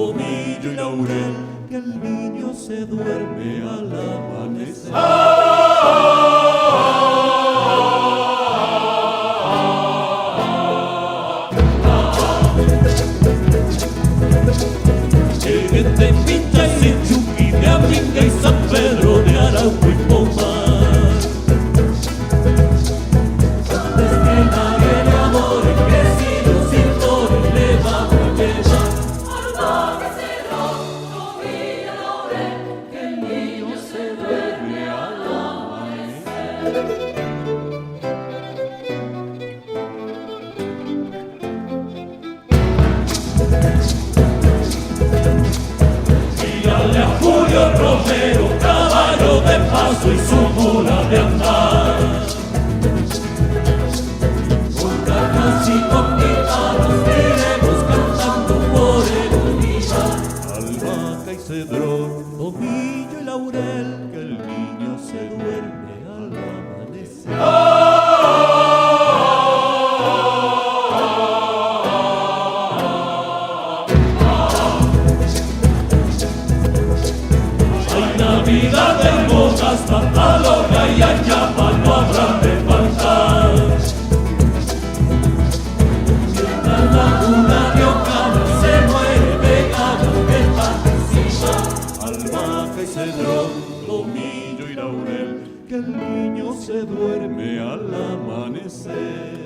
tomillo y laurel, que el niño se duerme al amanecer. Lleguen de Pincha y Sinchuqui, de Apinga y San Pedro, de Arauco y Pomar. Antes que nadie le amore, que si los sintores le vamos a llevar. Alba que cedrón, tomillo y laurel, que el niño se duerme al amanecer. Dígale a Julio Romero, caballo de paso y su mula de andar. Con cartas y con guitarras iremos cantando por el olivar. Albahaca y cedrón, tomillo y laurel, que el niño se duerme al amanecer. Navidad en Bogotá, Taloga y Ayapa no habrán de faltar. Mientras la luna de Ocana se muere de ganas de participar. Albahaca y cedrón, tomillo y laurel, que el niño se duerme al amanecer.